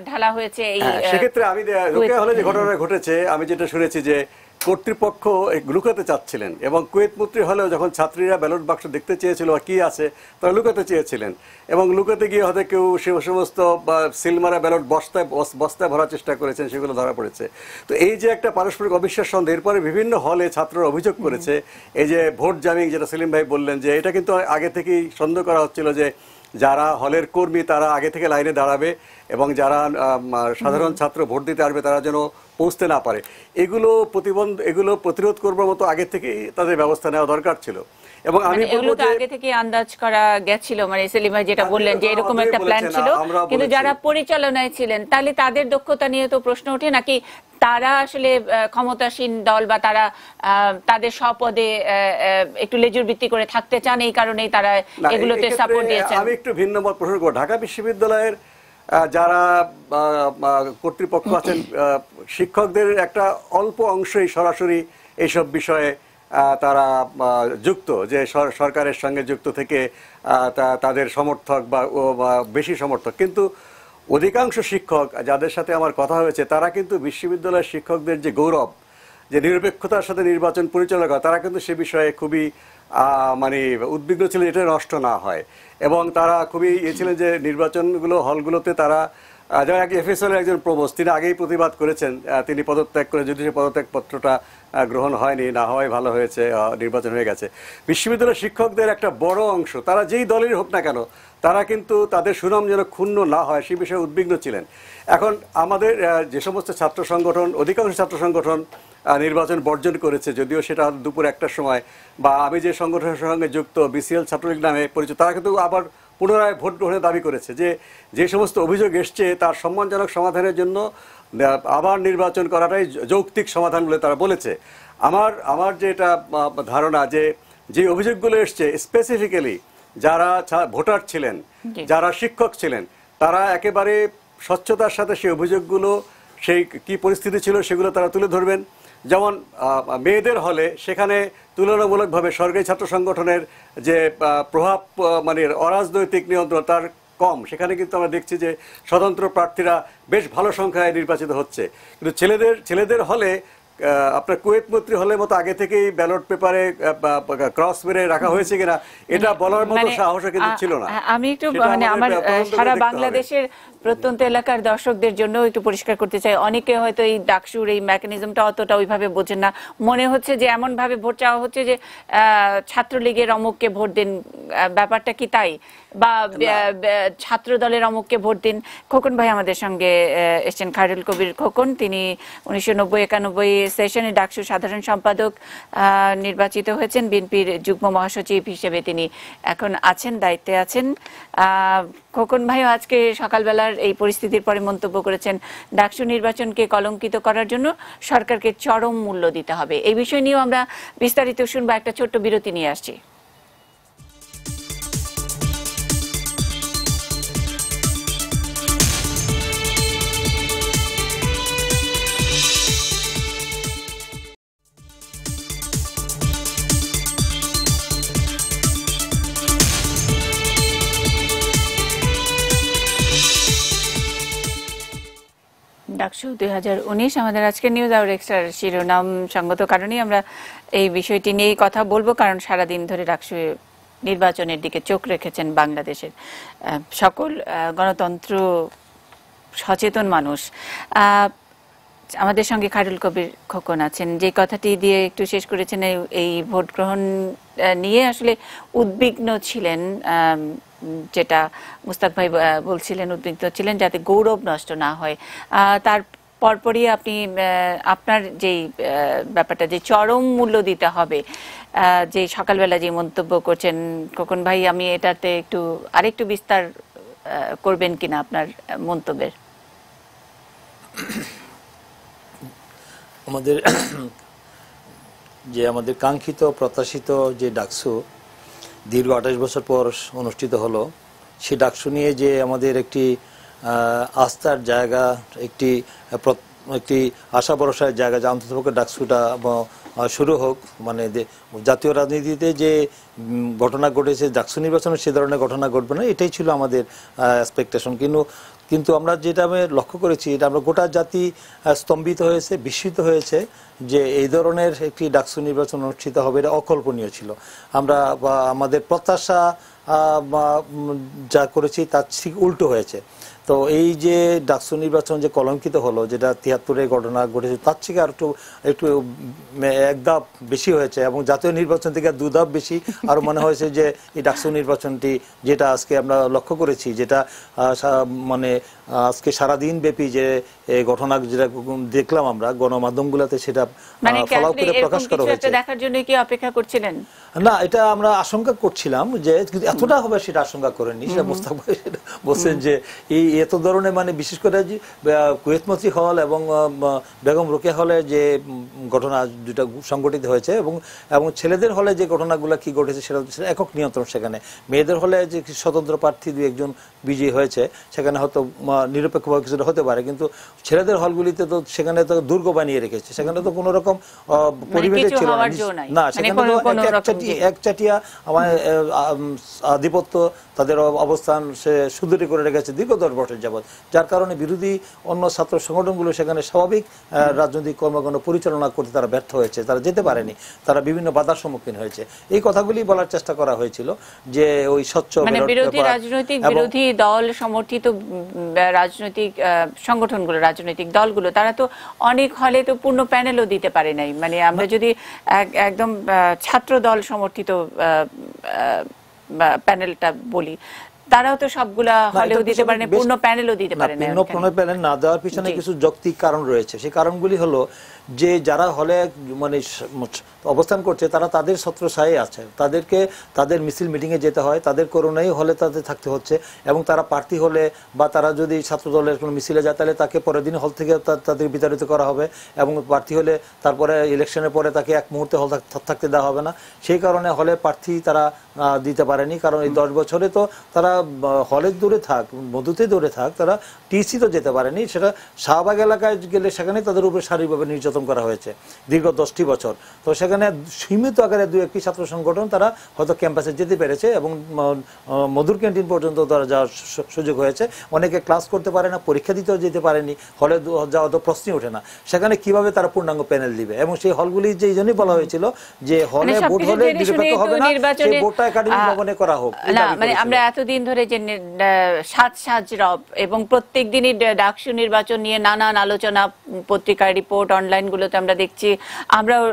ঢালা হয়েছে। সেক্ষেত্রে আমি রোকেয়া হলে যে ঘটনা ঘটেছে, আমি যেটা শুনেছি যে কর্তৃপক্ষ লুকাতে চাচ্ছিলেন, এবং কুয়েত মৈত্রী হলেও যখন ছাত্রীরা ব্যালট বাক্স দেখতে চেয়েছিল বা কি আছে তারা লুকাতে চেয়েছিলেন, এবং লুকাতে গিয়ে হয়তো কেউ সে সমস্ত সিলমারা ব্যালট বস্তায় ভরার চেষ্টা করেছেন, সেগুলো ধরা পড়েছে। তো এই যে একটা পারস্পরিক অবিশ্বাস সন্দেহ, এরপরে বিভিন্ন হলে ছাত্ররা অভিযোগ করেছে এই যে ভোট জামিং, যেটা সেলিম ভাই বললেন যে এটা কিন্তু আগে থেকেই সন্দেহ করা হচ্ছিল যে যারা হলের কর্মী তারা আগে থেকে লাইনে দাঁড়াবে, এবং যারা সাধারণ ছাত্র ভোট দিতে আসবে তারা যেন পৌঁছতে না পারে, এগুলো প্রতিরোধ করবার মতো আগে থেকেই তাদের ব্যবস্থা নেওয়া দরকার ছিল। এবং আমি এগুলো তো আগে থেকে আন্দাজ করা গেছিল, মানে সেলিম ভাই যেটা বললেন যে এরকম একটা প্ল্যান ছিল, কিন্তু যারা পরিচালনায় ছিলেন তাহলে তাদের দক্ষতা নিয়ে তো প্রশ্ন ওঠে নাকি তারা আসলে ক্ষমতাসীন দল বা তারা তাদের স্বপদে একটু লেজুর ভিত্তি করে থাকতে চান, এই কারণেই তারা এগুলোতে সাপোর্ট দিয়েছেন। আমি একটু ভিন্ন মত পোষণ করব। ঢাকা বিশ্ববিদ্যালয়ের যারা কর্তৃপক্ষ আছেন, শিক্ষকদের একটা অল্প অংশই সরাসরি এইসব বিষয়ে তারা যুক্ত, যে সরকারের সঙ্গে যুক্ত থেকে তাদের সমর্থক বা বেশি সমর্থক, কিন্তু অধিকাংশ শিক্ষক যাদের সাথে আমার কথা হয়েছে তারা কিন্তু বিশ্ববিদ্যালয়ের শিক্ষকদের যে গৌরব, যে নিরপেক্ষতার সাথে নির্বাচন পরিচালনা করে, তারা কিন্তু সে বিষয়ে খুবই মানে উদ্বিগ্ন ছিলেন এটা নষ্ট না হয়, এবং তারা খুবই ছিলেন যে নির্বাচনগুলো হলগুলোতে তারা, যেমন এফএসএল এর একজন প্রভোস্ট, তিনি আগেই প্রতিবাদ করেছেন, তিনি পদত্যাগ করে, যদি সে পদত্যাগ পত্রটা গ্রহণ হয়নি, না হওয়াই ভালো হয়েছে, নির্বাচন হয়ে গেছে। বিশ্ববিদ্যালয়ের শিক্ষকদের একটা বড় অংশ, তারা যেই দলেরই হোক না কেন, তারা কিন্তু তাদের সুনাম যেন ক্ষুণ্ণ না হয় সেই বিষয়ে উদ্বিগ্ন ছিলেন। এখন আমাদের যে সমস্ত ছাত্র সংগঠন, অধিকাংশ ছাত্র সংগঠন নির্বাচন বর্জন করেছে, যদিও সেটা দুপুর 1টার সময়, বা আমি যে সংগঠনের সঙ্গে যুক্ত বিসিএল ছাত্রলীগ নামে পরিচিত, তারা কিন্তু আবার পুনরায় ভোট গ্রহণের দাবি করেছে যে সমস্ত অভিযোগ এসছে তার সম্মানজনক সমাধানের জন্য আবার নির্বাচন করাটাই যৌক্তিক সমাধান বলে তারা বলেছে। আমার যেটা ধারণা যে অভিযোগগুলো এসছে স্পেসিফিক্যালি যারা ভোটার ছিলেন, যারা শিক্ষক ছিলেন, তারা একেবারে স্বচ্ছতার সাথে সেই অভিযোগগুলো, সেই কি পরিস্থিতি ছিল সেগুলো তারা তুলে ধরবেন। যেমন মেয়েদের হলে সেখানে তুলনামূলকভাবে সরকারি ছাত্র সংগঠনের যে প্রভাব, মানে অরাজনৈতিক নিয়ন্ত্রণ তার কম, সেখানে কিন্তু আমরা দেখছি যে স্বতন্ত্র প্রার্থীরা বেশ ভালো সংখ্যায় নির্বাচিত হচ্ছে। কিন্তু ছেলেদের হলে আপনার কুয়েত মৈত্রী হলের মতো আগে থেকেই ব্যালট পেপারে ক্রস মেরে রাখা হয়েছে কিনা এটা বলার মতো সাহস কিন্তু ছিল না। আমি একটু মানে আমার সারা বাংলাদেশের প্রত্যন্ত এলাকার দর্শকদের জন্য একটু পরিষ্কার করতে চাই, অনেকে হয়তো এই ডাকসুর এই মেকানিজমটা অতটা ওইভাবে বোঝেন না, মনে হচ্ছে যে এমন ভাবে ভোট চাওয়া হচ্ছে যে ছাত্রলীগের অমুককে ভোট দিন, ব্যাপারটা কি তাই, বা ছাত্র দলের অমুককে ভোট দিন। খোকন ভাই আমাদের সঙ্গে এসছেন, খায়রুল কবির খোকন, তিনি 1990-91 সেশনে ডাকসু সাধারণ সম্পাদক নির্বাচিত হয়েছেন, বিএনপির যুগ্ম মহাসচিব হিসেবে তিনি এখন আছেন, দায়িত্বে আছেন। খোকন ভাইও আজকে সকালবেলার এই পরিস্থিতির পরে মন্তব্য করেছেন ডাকসু নির্বাচনকে কলঙ্কিত করার জন্য সরকারকে চরম মূল্য দিতে হবে। এই বিষয় নিয়েও আমরা বিস্তারিত শুনবো, একটা ছোট্ট বিরতি নিয়ে আসছি। ডাকসু 2019 আমাদের আজকে নিউজ আওয়ার এক্সট্রার শিরোনাম সঙ্গত কারণেই আমরা এই বিষয়টি নিয়েই কথা বলবো, কারণ সারাদিন ধরে ডাকসু নির্বাচনের দিকে চোখ রেখেছেন বাংলাদেশের সকল গণতন্ত্র সচেতন মানুষ। আমাদের সঙ্গে খায়রুল কবির খোকন আছেন, যে কথাটি দিয়ে একটু শেষ করেছেন এই ভোট গ্রহণ নিয়ে আসলে উদ্বিগ্ন ছিলেন, যেটা মুস্তাক ভাই বলছিলেন, উদ্বিগ্ন ছিলেন যাতে গৌরব নষ্ট না হয়। তার পরপরই আপনি আপনার যেই ব্যাপারটা যে চরম মূল্য দিতে হবে, যে সকালবেলা যে মন্তব্য করছেন খোকন ভাই, আমি এটাতে একটু আরেকটু বিস্তার করবেন কিনা আপনার মন্তব্যের? আমাদের যে আমাদের কাঙ্ক্ষিত প্রত্যাশিত যে ডাকসু দীর্ঘ 28 বছর পর অনুষ্ঠিত হলো, সেই ডাকসু নিয়ে যে আমাদের একটি আস্থার জায়গা, একটি আশা ভরসার জায়গা, যে অন্ততপক্ষে ডাকসুটা শুরু হোক, মানে জাতীয় রাজনীতিতে যে ঘটনা ঘটেছে ডাকসু নির্বাচনে সে ধরনের ঘটনা ঘটবে না, এটাই ছিল আমাদের এক্সপেকটেশন। কিন্তু আমরা যেটা আমি লক্ষ্য করেছি, এটা আমরা গোটা জাতি স্তম্ভিত হয়েছে, বিস্মিত হয়েছে যে এই ধরনের একটি ডাকসু নির্বাচন অনুষ্ঠিত হবে, এটা অকল্পনীয় ছিল। আমরা আমাদের প্রত্যাশা যা করেছি তার ঠিক উল্টো হয়েছে। তো এই যে ডাকসু নির্বাচন যে কলঙ্কিত হলো, যেটা 73-এর ঘটনা ঘটেছে, তার থেকে আর একটু এক ধাপ বেশি হয়েছে, এবং জাতীয় নির্বাচন থেকে 2 ধাপ বেশি আরো মনে হয়েছে যে এই ডাকসু নির্বাচনটি, যেটা আজকে আমরা লক্ষ্য করেছি, যেটা মানে আজকে সারাদিন ব্যাপী যে ঘটনা যেটা দেখলাম আমরা গণমাধ্যমগুলোতে, সেটা ফলো করে প্রকাশ করা হয়েছে। দেখার জন্য কি অপেক্ষা করছিলেন? না, এটা আমরা আশঙ্কা করছিলাম যে এতটা হবে সেটা আশঙ্কা করেনি। সেটা মুস্তাক ভাই বলছেন যে এই এত ধরনের, মানে বিশেষ করে কুয়েত মসজিদ হল এবং বেগম রোকেয়া হলে যে ঘটনা দুটা সংঘটিত হয়েছে, এবং ছেলেদের হলে যে ঘটনাগুলো কি ঘটেছে সেটা একক নিয়ন্ত্রণ। সেখানে মেয়েদের হলে যে স্বতন্ত্র প্রার্থী 2-1 বিজয়ী হয়েছে, সেখানে হয়তো নিরপেক্ষভাবে কিছুটা হতে পারে, কিন্তু ছেলেদের হলগুলিতে তো সেখানে তো দুর্গ বানিয়ে রেখেছে, সেখানে তো কোনো রকম পরিবেশে ছিল না। সেখানে একচাটিয়া আমার আধিপত্য, তাদের অবস্থান সে সুদৃঢ় করে রেখেছে দীর্ঘ 10 বছর যাবৎ, যার কারণে বিরোধী অন্য ছাত্র সংগঠনগুলো সেখানে স্বাভাবিক রাজনৈতিক কর্মকাণ্ড পরিচালনা করতে তারা ব্যর্থ হয়েছে, তারা যেতে পারেনি, তারা বিভিন্ন বাধার সম্মুখীন হয়েছে। এই কথাগুলি বলার চেষ্টা করা হয়েছিল যে ওই স্বচ্ছ বিরোধী দল সমর্থিত রাজনৈতিক সংগঠনগুলো, রাজনৈতিক দলগুলো, তারা তো অনেক হলে তো পূর্ণ প্যানেলও দিতে পারে নাই। মানে আমরা যদি একদম ছাত্র দল সমর্থিত প্যানেলটা বলি, তারাও তো সবগুলা হলেও দিতে পারে না, পূর্ণ প্যানেলও দিতে পারে না। পূর্ণ প্যানেল না দেওয়ার পিছনে কিছু যৌক্তিক কারণ রয়েছে। সেই কারণগুলি হলো যে যারা হলে মানে অবস্থান করছে, তারা তাদের ছত্রছায়ায় আছে, তাদেরকে তাদের মিছিল মিটিংয়ে যেতে হয়, তাদের করোনাই হলে তাদের থাকতে হচ্ছে, এবং তারা প্রার্থী হলে বা তারা যদি ছাত্র দলের কোনো মিছিলে যায়, তাহলে তাকে পরের দিন হল থেকে তাদের বিতাড়িত করা হবে, এবং প্রার্থী হলে তারপরে ইলেকশনের পরে তাকে এক মুহূর্তে হল থাকতে দেওয়া হবে না। সেই কারণে হলে প্রার্থী তারা দিতে পারেনি, কারণ এই 10 বছরে তো তারা হলে দূরে থাক, মধুতে দূরে থাক, তারা টিসি তো যেতে পারেনি। সেটা শাহবাগ এলাকায় গেলে সেখানে তাদের উপরে শারীরিকভাবে নির্যাতন করা হয়েছে দীর্ঘ 10টি বছর। তো সেখানে সীমিত আকারে 2-1টি ছাত্র সংগঠন তারা হয়তো ক্যাম্পাসে যেতে পেরেছে, এবং মধুর ক্যান্টিন পর্যন্ত তারা যাওয়ার সুযোগ হয়েছে। অনেকে ক্লাস করতে পারে না, পরীক্ষা দিতেও যেতে পারেনি, হলে যাওয়া তো প্রশ্নই ওঠে না। সেখানে কিভাবে তারা পূর্ণাঙ্গ প্যানেল দিবে? এবং সেই হলগুলি যে জন্যই বলা হয়েছিল যে হলে ভোট হলে নিরপেক্ষ হবে না, সেই ভোটটা একাডেমিক ভবনে করা হোক। মানে আমরা এতদিন ধরে যে সাজ রব এবং প্রত্যেক দিনই ডাকসু নির্বাচন নিয়ে নানান আলোচনা, পত্রিকার রিপোর্ট, অনলাইন গুলোতে আমরা দেখছি, আমরাও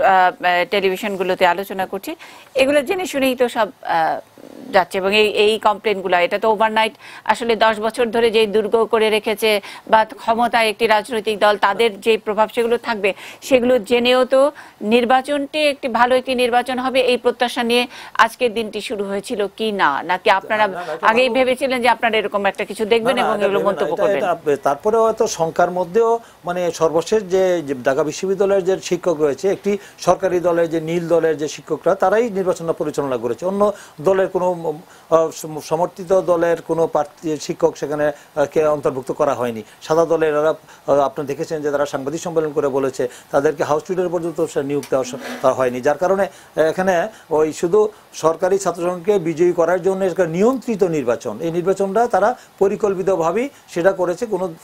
টেলিভিশনগুলোতে আলোচনা করছি, এগুলো জেনে শুনেই তো সব যাচ্ছে। এবং এই কমপ্লেনগুলো, এটা তো ওভারনাইট আসলে 10 বছর ধরে যে দুর্গ করে রেখেছে বা ক্ষমতায় একটি রাজনৈতিক দল, তাদের যে প্রভাব সেগুলো থাকবে, সেগুলো জেনেও তো নির্বাচনটি একটি ভালো একটি নির্বাচন হবে এই প্রত্যাশা নিয়ে আজকের দিনটি শুরু হয়েছিল কি না? নাকি আপনারা আগেই ভেবেছিলেন যে আপনারা এরকম একটা কিছু দেখবেন এবং এগুলো মন্তব্য করবেন? তারপরে হয়তো সংখ্যার মধ্যেও মানে সর্বশেষ যে ঢাকা বিশ্ববিদ্যালয়ের যে শিক্ষক রয়েছে, একটি সরকারি দলের যে নীল দলের যে শিক্ষকরা, তারাই নির্বাচন পরিচালনা করেছে, অন্য দলের কোনো সমর্থিত দলের কোনো শিক্ষক সেখানে কে অন্তর্ভুক্ত করা হয়নি। সাদা দলের আপনারা দেখেছেন যে তারা সাংবাদিক সম্মেলন করে বলেছে তাদেরকে হাউস টুডের পর্যন্ত নিয়োগ দেওয়া হয়নি, যার কারণে এখানে ওই শুধু সরকারি ছাত্র সংগঠনকে বিজয়ী করার জন্য নিয়ন্ত্রিত নির্বাচন, এই নির্বাচনটা তারা পরিকল্পিতভাবেই সেটা করেছে,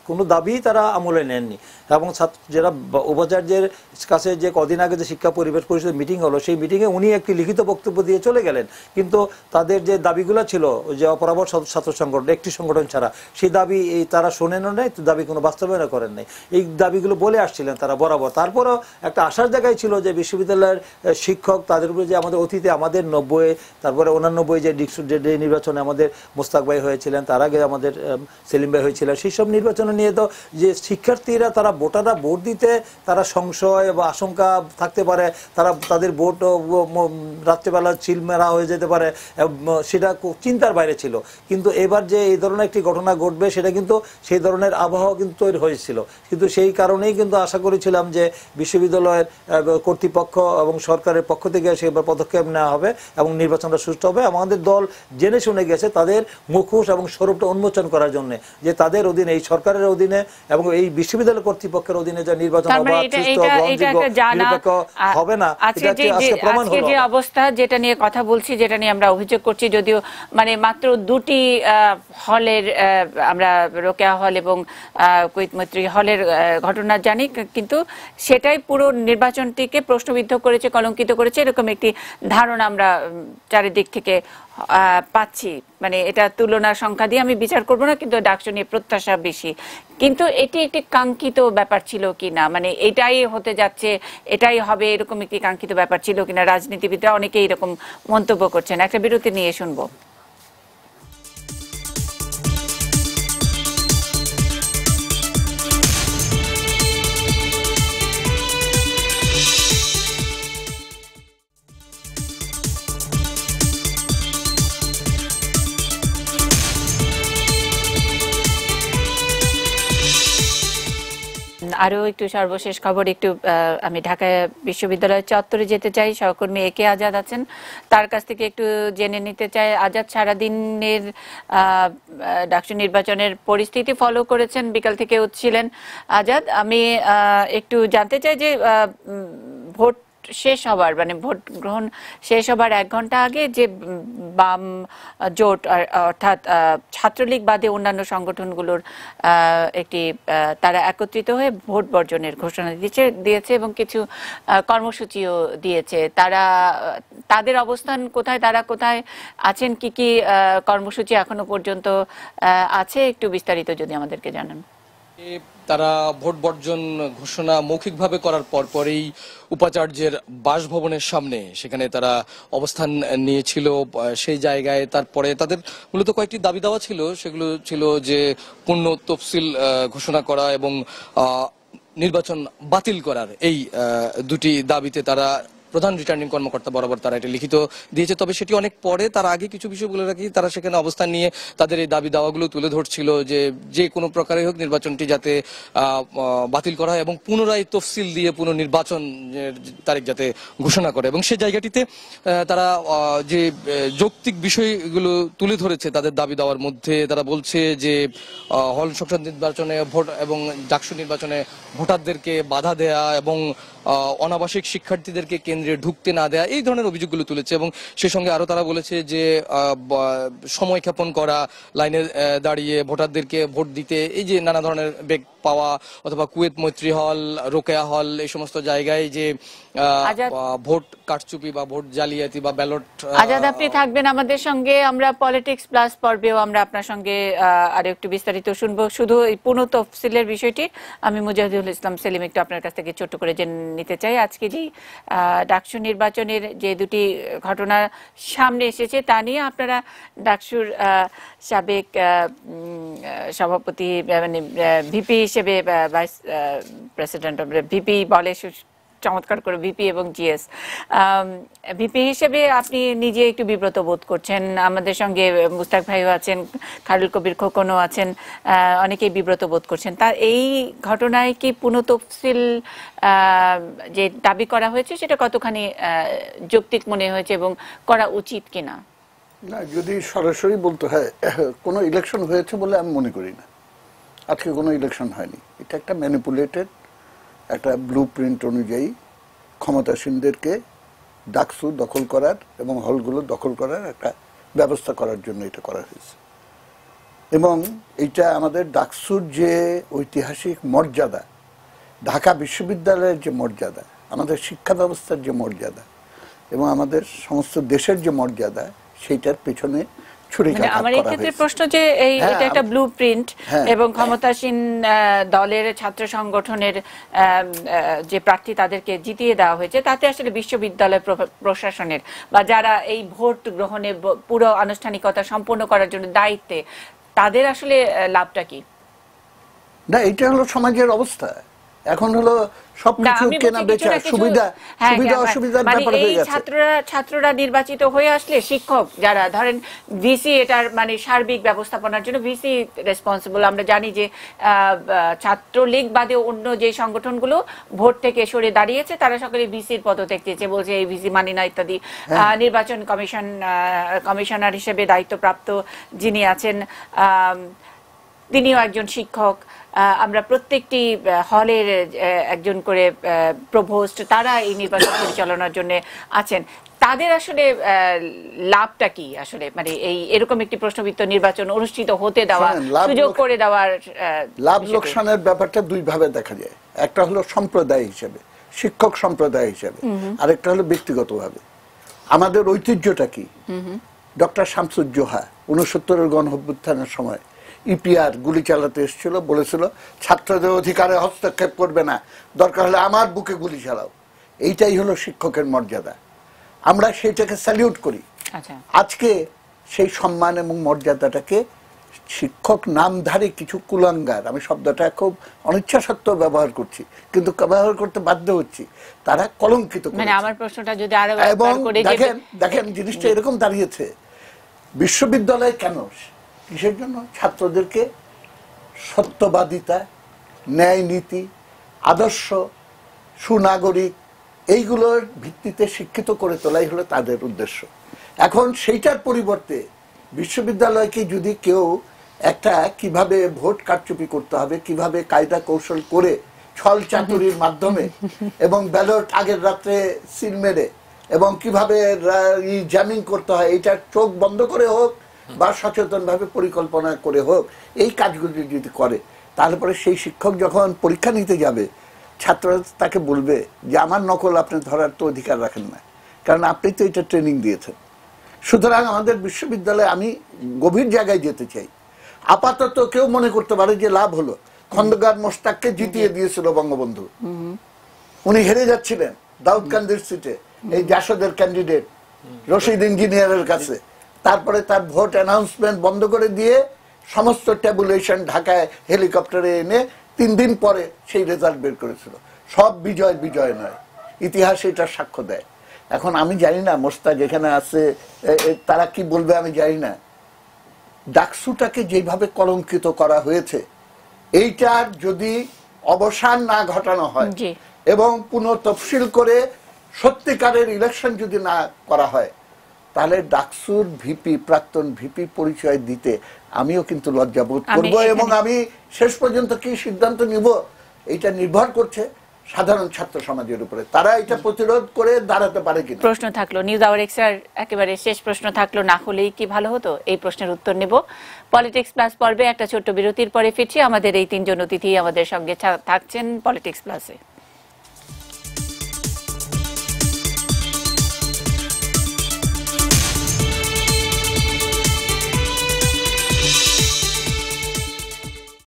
কোনো দাবি তারা আমলে নেননি। এবং যারা উপাচার্যের কাছে যে কদিন আগে যে শিক্ষা পরিবেশ পরিষদ মিটিং হলো, সেই মিটিংয়ে উনি একটি লিখিত বক্তব্য দিয়ে চলে গেলেন, কিন্তু তাদের যে দাবিগুলো ছিল যে অপরাপর ছাত্র সংগঠন একটি সংগঠন ছাড়া, সেই দাবি তারা শোনেনও নাই, দাবি কোনো বাস্তবায়ন করেন নাই। এই দাবিগুলো বলে আসছিলেন তারা বরাবর। তারপরও একটা আশার জায়গায় ছিল যে বিশ্ববিদ্যালয়ের শিক্ষক তাদের উপরে যে আমাদের অতীতে আমাদের 90 তারপরে 89 যে নির্বাচনে আমাদের মোস্তাক ভাই হয়েছিলেন, তার আগে আমাদের সেলিম ভাই হয়েছিলেন, সেই সব নির্বাচনে নিয়ে তো যে শিক্ষার্থীরা তারা ভোটাররা ভোট দিতে তারা সংশয় বা আশঙ্কা থাকতে পারে, তাদের ভোট রাত্রেবেলা চিল মেরা হয়ে যেতে পারে, সেটা চিন্তার বাইরে ছিল। কিন্তু এবার যে এই ধরনের একটি ঘটনা ঘটবে সেটা কিন্তু সেই ধরনের আবহাওয়া কিন্তু তৈরি হয়েছিল। কিন্তু সেই কারণেই কিন্তু আশা করেছিলাম যে বিশ্ববিদ্যালয়ের কর্তৃপক্ষ এবং সরকারের পক্ষ থেকে সেবার পদক্ষেপ নেওয়া হবে এবং নির্বাচনটা সুষ্ঠু হবে। আমাদের দল জেনে শুনে গেছে তাদের মুখোশ এবং স্বরূপটা উন্মোচন করার জন্য, যে তাদের অধীনে, এই সরকারের অধীনে এবং এই বিশ্ববিদ্যালয় কর্তৃপক্ষের অধীনে যে নির্বাচন হবে না, যে অবস্থা যেটা নিয়ে কথা বলছি, যেটা নিয়ে আমরা অভিযোগ করছি, যদিও মানে মাত্র দুটি হলের আমরা রোকেয়া হল এবং কুয়েত মৈত্রী হলের ঘটনা জানি, কিন্তু সেটাই পুরো নির্বাচনটিকে প্রশ্নবিদ্ধ করেছে, কলঙ্কিত করেছে, এরকম একটি ধারণা আমরা চারিদিক থেকে পাচ্ছি। মানে এটা তুলনার সংখ্যা দিয়ে আমি বিচার করব না, কিন্তু ডাকসু নিয়ে প্রত্যাশা বেশি। কিন্তু এটি একটি কাঙ্ক্ষিত ব্যাপার ছিল কিনা, মানে এটাই হতে যাচ্ছে, এটাই হবে, এরকম একটি কাঙ্ক্ষিত ব্যাপার ছিল কিনা, রাজনীতিবিদরা অনেকেই এরকম মন্তব্য করছেন। একটা বিরতি নিয়ে শুনবো। আরো একটু সর্বশেষ খবর, একটু আমি ঢাকা বিশ্ববিদ্যালয়ের চত্বরে যেতে চাই। সহকর্মী একে আজাদ আছেন, তার কাছ থেকে একটু জেনে নিতে চাই। আজাদ, সারাদিনের ডাকসু নির্বাচনের পরিস্থিতি ফলো করেছেন, বিকাল থেকে ছিলেন। আজাদ, আমি একটু জানতে চাই যে ভোট শেষ হবার, মানে ভোট গ্রহণ শেষ হবার 1 ঘন্টা আগে যে বাম জোট অর্থাৎ ছাত্রলীগ বাদে অন্যান্য সংগঠনগুলোর একটি তারা একত্রিত হয়ে ভোট বর্জনের ঘোষণা দিয়েছে এবং কিছু কর্মসূচিও দিয়েছে। তাদের অবস্থান কোথায়, তারা কোথায় আছেন, কি কি কর্মসূচি এখনো পর্যন্ত আছে, একটু বিস্তারিত যদি আমাদেরকে জানান। তারা ভোট বর্জন ঘোষণা মৌখিকভাবে করার পরপরই উপাচার্যের বাসভবনের সামনে সেখানে তারা অবস্থান নিয়েছিল। সেই জায়গায় তারপরে তাদের মূলত কয়েকটি দাবি দেওয়া ছিল, সেগুলো ছিল যে পূর্ণ তফসিল ঘোষণা করা এবং নির্বাচন বাতিল করার। এই দুটি দাবিতে তারা প্রধান রিটার্নিং কর্মকর্তা বরাবর তারা এটা লিখিত দিয়েছে। তবে সেটি অনেক পরে, তার আগে কিছু বিষয় বলে রাখি, তারা সেখানে অবস্থান নিয়ে তাদের এই দাবি দাওয়াগুলো তুলে ধরছিল যে কোনো প্রকারে হোক নির্বাচনটি যাতে বাতিল করা হয় এবং পুনরায় তফসিল দিয়ে পুনর্নির্বাচনের তারিখ যাতে ঘোষণা করে। এবং সেই জায়গাটিতে তারা যে যৌক্তিক বিষয়গুলো তুলে ধরেছে তাদের দাবি দেওয়ার মধ্যে, তারা বলছে যে হল সংসদ নির্বাচনে ভোট এবং ডাকসু নির্বাচনে ভোটারদেরকে বাধা দেয়া এবং অনাবাসিক শিক্ষার্থীদেরকে কেন্দ্রে ঢুকতে না দেয়া, এই ধরনের অভিযোগগুলো তুলেছে। এবং সেই সঙ্গে আরো তারা বলেছে যে সময় ক্ষেপণ করা, লাইনে দাঁড়িয়ে ভোটারদেরকে ভোট দিতে, এই যে নানা ধরনের বেগ পাওয়া, অথবা কুয়েত মৈত্রী হল, রোকেয়া হল, এই সমস্ত জায়গায় যে ভোট কারচুপি বা ভোট জালিয়াতি বা ব্যালট। আজাদ, আপনি থাকবেন আমাদের সঙ্গে, আমরা পলিটিক্স প্লাস পর্বেও আমরা আপনার সঙ্গে আরো একটু বিস্তারিত শুনবো। শুধু এই পুনঃ তফসিলের বিষয়টি আমি মুজাহিদুল ইসলাম সেলিম একটু আপনার কাছ থেকে ছোট্ট করে জেনে নিতে চাই। আজকে যে ডাকসু নির্বাচনের যে দুটি ঘটনা সামনে এসেছে তা নিয়ে আপনারা ডাকসুর সাবেক সভাপতি, মানে ভিপি হিসেবে, ভাইস প্রেসিডেন্ট ভিপি বলে চমৎকার করে, ভিপি এবং জিএস, ভিপি হিসেবে আপনি নিজে একটু বিব্রত বোধ করছেন। আমাদের সঙ্গে মুস্তাক ভাইও আছেন, খায়রুল কবির খোকনও আছেন, অনেকেই বিব্রত বোধ করছেন। তার এই ঘটনায় কি পুনঃ তফসিল যে দাবি করা হয়েছে সেটা কতখানি যৌক্তিক মনে হয়েছে এবং করা উচিত কিনা? না, যদি সরাসরি বলতে হয় কোনো ইলেকশন হয়েছে বলে আমি মনে করি না। আজকে কোনো ইলেকশন হয়নি। এটা একটা ম্যানিপুলেটেড একটা ব্লু প্রিন্ট অনুযায়ী ক্ষমতাসীনদেরকে ডাকসু দখল করার এবং হলগুলো দখল করার একটা ব্যবস্থা করার জন্য এটা করা হয়েছে। এবং এইটা আমাদের ডাকসুর যে ঐতিহাসিক মর্যাদা, ঢাকা বিশ্ববিদ্যালয়ের যে মর্যাদা, আমাদের শিক্ষা ব্যবস্থার যে মর্যাদা এবং আমাদের সমস্ত দেশের যে মর্যাদা, সেইটার পেছনে আমার এই ক্ষেত্রে প্রশ্ন যে এটা একটা ব্লু প্রিন্ট এবং ক্ষমতাসীন দলের ছাত্র সংগঠনের যে প্রার্থী তাদেরকে জিতিয়ে দেওয়া হয়েছে, তাতে আসলে বিশ্ববিদ্যালয় প্রশাসনের বা যারা এই ভোট গ্রহণে পুরো আনুষ্ঠানিকতা সম্পন্ন করার জন্য দায়িত্বে, তাদের আসলে লাভটা কি? না, এটা হলো সমাজের অবস্থা। এখন হলো সবকিছু কেনা বেচা, সুবিধা অসুবিধার ব্যাপার হয়ে গেছে। ছাত্ররা নির্বাচিত হয়ে আসলে শিক্ষক যারা ধরেন ভিসি, এটার মানে সার্বিক ব্যবস্থাপনার জন্য ভিসি রেসপন্সিবল। আমরা জানি যে ছাত্রলীগ বাদে অন্য যে সংগঠনগুলো ভোট থেকে সরে দাঁড়িয়েছে তারা সকলে ভিসির পদত্যাগ চেয়েছে, বলছে এই ভিসি মানি না ইত্যাদি। নির্বাচন কমিশনার হিসেবে দায়িত্বপ্রাপ্ত যিনি আছেন তিনিও একজন শিক্ষক। আমরা প্রত্যেকটি হলের একজন করে প্রভোস্ট, তারা এই নির্বাচন পরিচালনার জন্য আছেন। তাদের আসলে লাভটা কি আসলে, মানে এই এরকম একটি প্রশ্নবিদ্ধ নির্বাচন অনুষ্ঠিত হতে দেওয়া, সুযোগ করে দেওয়ার লাভ লোকসানের ব্যাপারটা দুই ভাবে দেখা যায়। একটা হলো সম্প্রদায় হিসেবে, শিক্ষক সম্প্রদায় হিসেবে, আরেকটা হলো ব্যক্তিগতভাবে। আমাদের ঐতিহ্যটা কি? ডক্টর শামসুজ্জোহা 69-এর গণঅভ্যুত্থানের সময় ইপিআর গুলি চালাতে এসেছিল, বলেছিল ছাত্রদের অধিকারে হস্তক্ষেপ করবে না, দরকার হলে আমার বুকে গুলি চালাও। এইটাই হলো শিক্ষকের মর্যাদা। আমরা সেইটাকে স্যালিউট করি। আজকে সেই সম্মান এবং মর্যাদাটাকে শিক্ষক নামধারী কিছু কুলাঙ্গার, আমি শব্দটা খুব অনিচ্ছা সত্ত্বেও ব্যবহার করছি, কিন্তু ব্যবহার করতে বাধ্য হচ্ছি, তারা কলঙ্কিত করেছে। আমার প্রশ্নটা যদি আরো এবং দেখেন জিনিসটা এরকম দাঁড়িয়েছে, বিশ্ববিদ্যালয় কেন, কিসের জন্য? ছাত্রদেরকে সত্যবাদিতা, ন্যায় নীতি, আদর্শ, সুনাগরিক এইগুলোর ভিত্তিতে শিক্ষিত করে তোলাই হলো তাদের উদ্দেশ্য। এখন সেইটার পরিবর্তে বিশ্ববিদ্যালয়কে যদি কেউ একটা কিভাবে ভোট কারচুপি করতে হবে, কিভাবে কায়দা কৌশল করে ছল চাতুরির মাধ্যমে এবং ব্যালট আগের রাত্রে সিল মেরে এবং কিভাবে জ্যামিং করতে হয়, এইটার চোখ বন্ধ করে হোক বা সচেতন ভাবে পরিকল্পনা করে হোক, এই কাজগুলি যদি করে, তাহলে পরে সেই শিক্ষক যখন পরীক্ষা নিতে যাবে, ছাত্ররা তাকে বলবে যে আমার নকল আপনি ধরার তো অধিকার রাখেন না, কারণ আপনি তো এটা ট্রেনিং দিয়েছেন। সুতরাং আমাদের বিশ্ববিদ্যালয়ে আমি গভীর জায়গায় যেতে চাই। আপাতত কেউ মনে করতে পারে যে লাভ হলো, খন্দকার মোশতাককে জিতিয়ে দিয়েছিল বঙ্গবন্ধু, উনি হেরে যাচ্ছিলেন দাউদকান্দির সিটে এই জাসদের ক্যান্ডিডেট রশিদ ইঞ্জিনিয়ারের কাছে। তারপরে তার ভোট অ্যানাউন্সমেন্ট বন্ধ করে দিয়ে সমস্ত ট্যাবুলেশন ঢাকায় হেলিকপ্টারে এনে 3 দিন পরে সেই রেজাল্ট বের করেছিল। সব বিজয় নয়, ইতিহাস এটা সাক্ষ্য দেয়। এখন আমি জানি না মোশতাক যেখানে আছে তারা কি বলবে, আমি জানি না। ডাকসুটাকে যেভাবে কলঙ্কিত করা হয়েছে, এইটার যদি অবসান না ঘটানো হয় এবং পুনঃতফসিল করে সত্যিকারের ইলেকশন যদি না করা হয়, তাহলে ডাকসুর ভিপি, প্রাক্তন ভিপি পরিচয় দিতে আমিও কিন্তু লজ্জাবোধ করব। এবং আমি শেষ পর্যন্ত কি সিদ্ধান্ত নিব, এটা নির্ভর করছে সাধারণ ছাত্র সমাজের উপরে, তারা এটা প্রতিরোধ করে দাঁড়াতে পারে কিনা। প্রশ্ন থাকলো নিউজ আওয়ার এক্সট্রার একেবারে শেষ প্রশ্ন থাকলো, না হলেই কি ভালো হতো, এই প্রশ্নের উত্তর নেব পলিটিক্স প্লাস পর্বে। একটা ছোট্ট বিরতির পরে ফিরছি। আমাদের এই 3 জন অতিথি আমাদের সঙ্গে থাকছেন পলিটিক্স প্লাসে।